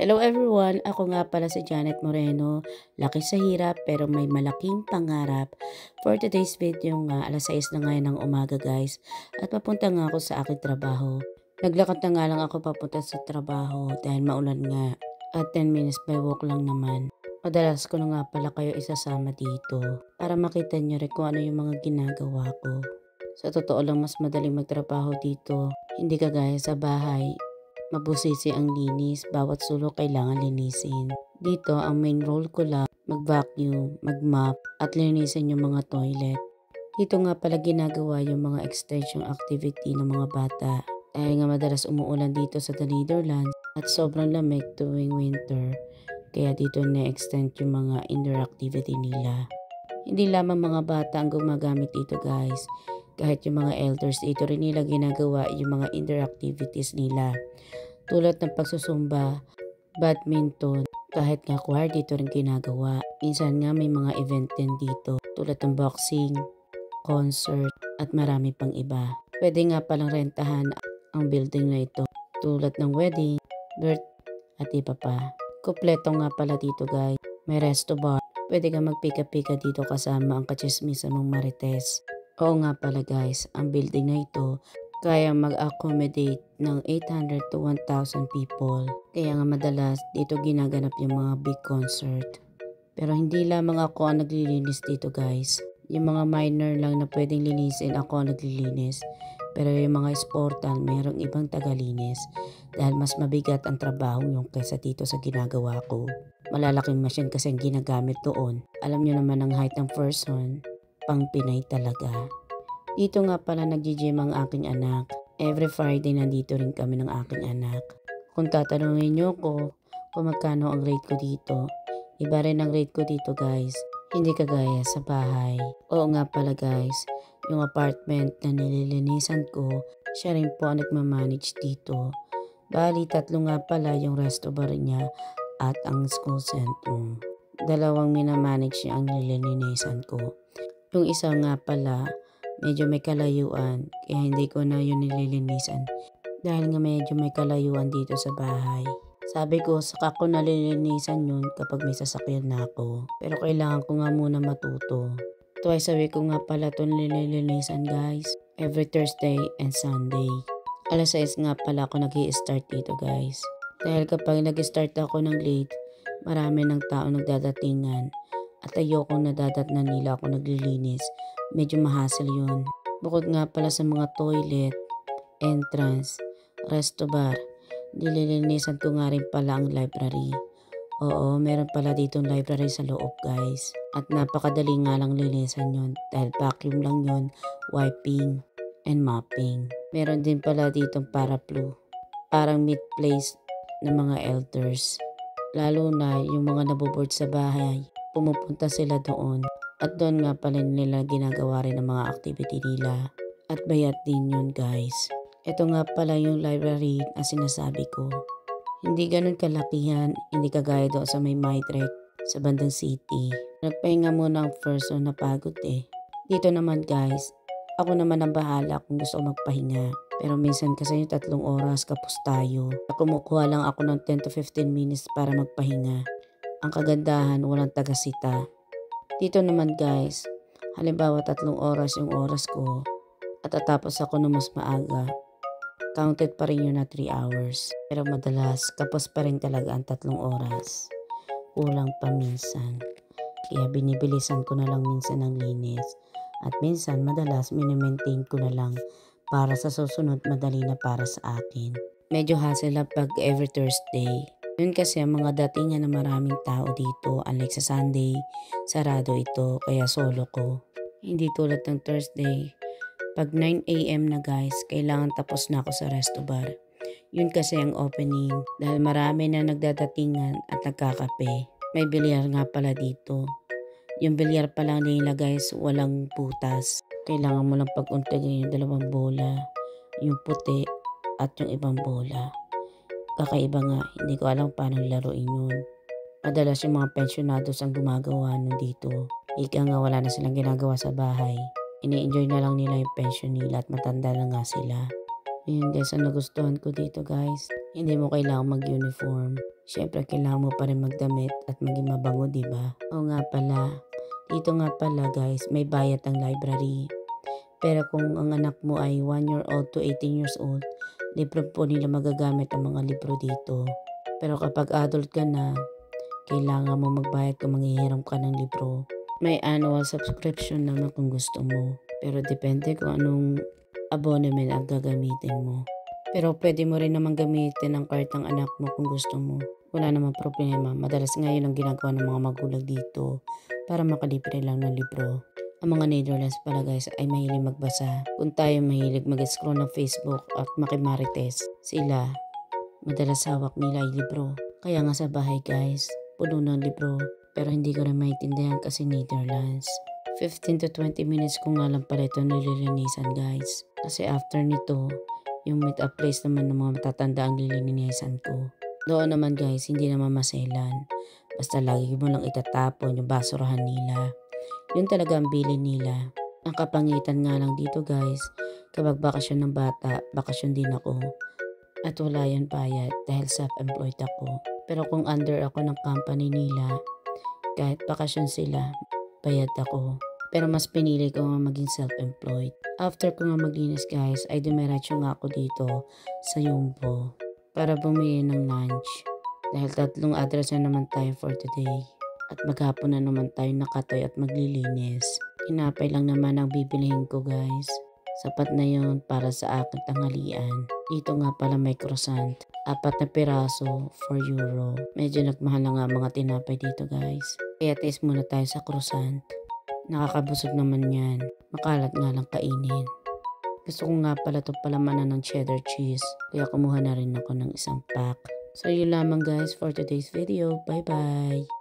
Hello everyone! Ako nga pala si Janet Moreno, laki sa hirap pero may malaking pangarap. For today's video nga, alas 6 na ngayon ng umaga guys at papunta nga ako sa aking trabaho. Naglakad na nga lang ako papunta sa trabaho dahil maulan nga at 10 minutes by walk lang naman. Madalas ko na nga pala kayo isasama dito para makita nyo rin kung ano yung mga ginagawa ko. Sa totoo lang mas madaling magtrabaho dito, hindi kagaya sa bahay. Mabusisi ang linis, bawat sulok kailangan linisin. Dito, ang main role ko lang, mag-vacuum, mag-mop, at linisin yung mga toilet. Dito nga pala ginagawa yung mga extension activity ng mga bata. Dahil nga madalas umuulan dito sa The Netherlands at sobrang lamig tuwing winter. Kaya dito na-extend yung mga indoor activity nila. Hindi lamang mga bata ang gumagamit dito guys. Kahit yung mga elders dito rin nila ginagawa yung mga indoor activities nila. Tulad ng pagsusumba, badminton, kahit nga choir dito rin ginagawa. Minsan nga may mga event din dito tulad ng boxing, concert at marami pang iba. Pwede nga palang rentahan ang building na ito tulad ng wedding, birth at iba pa. Kompleto nga pala dito guys. May resto bar. Pwede ka magpika-pika dito kasama ang kachismisan mong marites. Oo nga pala guys, ang building na ito kaya mag-accommodate ng 800 to 1,000 people. Kaya nga madalas dito ginaganap yung mga big concert. Pero hindi lamang ako ang naglilinis dito guys. Yung mga minor lang na pwedeng linisin ako ang naglilinis. Pero yung mga sportan mayroong ibang tagalinis. Dahil mas mabigat ang trabaho yung kaysa dito sa ginagawa ko. Malalaking machine kasi ang ginagamit doon. Alam nyo naman ang height ng person. Pang Pinay talaga. Dito nga pala nag-gym ang aking anak. Every Friday nandito rin kami ng aking anak. Kung tatanungin nyo ko kung magkano ang rate ko dito, iba rin ang rate ko dito guys. Hindi kagaya sa bahay. Oo nga pala guys, yung apartment na nililinisan ko, siya rin po ang nagmamanage dito. Bali, 3 nga pala yung resto bar niya at ang school center. 2 minamanage niya ang nililinisan ko. Yung isa nga pala, medyo may kalayuan, kaya hindi ko na yun nililinisan. Dahil nga medyo may kalayuan dito sa bahay. Sabi ko, saka ko nalilinisan yun kapag may sasakyan na ako. Pero kailangan ko nga muna matuto. Twice a week ko nga pala ito nililinisan guys. Every Thursday and Sunday. Alas 6 nga pala ako nag-i-start dito guys. Dahil kapag nag-start ako ng late, marami ng tao nagdadatingan. At ayokong nadadatnan nila ako naglilinis. Medyo mahasel yun. Bukod nga pala sa mga toilet, entrance, resto bar, nililinisan ko nga rin pala ang library. Oo, meron pala ditong library sa loob guys. At napakadali nga lang linisan yun dahil vacuum lang yun, wiping and mopping. Meron din pala ditong paraplu, parang meet place ng mga elders. Lalo na yung mga naboboard sa bahay, pumupunta sila doon. At doon nga pala nila ginagawa rin ang mga activity nila. At bayad din yun guys. Ito nga pala yung library na sinasabi ko. Hindi ganun kalakihan, hindi kagaya doon sa may Maitrek sa bandang city. Nagpahinga muna ang first one, napagod eh. Dito naman guys, ako naman ang bahala kung gusto ko magpahinga. Pero minsan kasi yung 3 oras kapos tayo. Kumukuha lang ako ng 10 to 15 minutes para magpahinga. Ang kagandahan, walang tagasita. Dito naman guys, halimbawa 3 oras yung oras ko at tatapos ako na mas maaga. Counted pa rin yun na 3 hours. Pero madalas, kapos pa rin talaga ang 3 oras. Kulang pa minsan. Kaya binibilisan ko na lang minsan ang linis. At minsan, madalas, minimaintain ko na lang para sa susunod madali na para sa akin. Medyo hassle lang pag every Thursday. Yun kasi ang mga datingan na maraming tao dito, unlike sa Sunday, sarado ito, kaya solo ko. Hindi tulad ng Thursday, pag 9 AM na guys, kailangan tapos na ako sa resto bar. Yun kasi ang opening, dahil marami na nagdadatingan at nagkakape. May bilyar nga pala dito. Yung bilyar pa lang nila guys, walang butas. Kailangan mo lang pag-untigin yung 2 bola, yung puti at yung ibang bola. Kakaiba nga, hindi ko alam paano laruin yun. Madalas yung mga pensionados ang gumagawa nun dito. Ika nga wala na silang ginagawa sa bahay. Ini-enjoy na lang nila yung pension nila at matanda na nga sila. Ayun guys, ang nagustuhan ko dito guys. Hindi mo kailangang mag-uniform. Siyempre, kailangan mo pa rin magdamit at maging mabango, di ba? Oo nga pala. Dito nga pala guys, may bayad ang library. Pero kung ang anak mo ay 1 year old to 18 years old, libre po nila magagamit ang mga libro dito. Pero kapag adult ka na, kailangan mo magbayad kung manghihiram ka ng libro. May annual subscription naman kung gusto mo. Pero depende kung anong abonnement ang gagamitin mo. Pero pwede mo rin naman gamitin ang card ng anak mo kung gusto mo. Wala namang problema. Madalas ngayon ang ginagawa ng mga magulang dito para makalibre lang ng libro. Ang mga Netherlands pala guys ay mahilig magbasa. Kung tayo mahilig mag-scroll ng Facebook at makimarites, sila madalas hawak nila ay libro. Kaya nga sa bahay guys, puno ng libro. Pero hindi ko rin maintindihan kasi Netherlands. 15 to 20 minutes ko nga lang pala ito nililinisan guys. Kasi after nito, yung meet-up place naman ng mga matatanda ang lilinisan ko. Doon naman guys, hindi naman maselan. Basta lagi mo lang itatapon yung basurahan nila. Yun talaga ang bilin nila. Ang kapangitan nga lang dito guys, kapag bakasyon ng bata, bakasyon din ako. At wala yan bayad dahil self-employed ako. Pero kung under ako ng company nila, kahit bakasyon sila, bayad ako. Pero mas pinili ko nga maging self-employed. After ko nga maglinis guys, ay dumiretso nga ako dito sa Jumbo para bumili ng lunch. Dahil 3 address na naman tayo for today. At maghapon na naman tayo nakatoy at maglilinis. Tinapay lang naman ang bibilihin ko guys. Sapat na yon para sa aking tanghalian. Dito nga pala may croissant. 4 na piraso, €4. Medyo nagmahal na nga mga tinapay dito guys. Kaya taste muna tayo sa croissant. Nakakabusog naman yan. Makalat nga lang kainin. Gusto ko nga pala ito palamanan ng cheddar cheese. Kaya kumuha na rin ako ng isang pack. So yun lamang guys for today's video. Bye bye!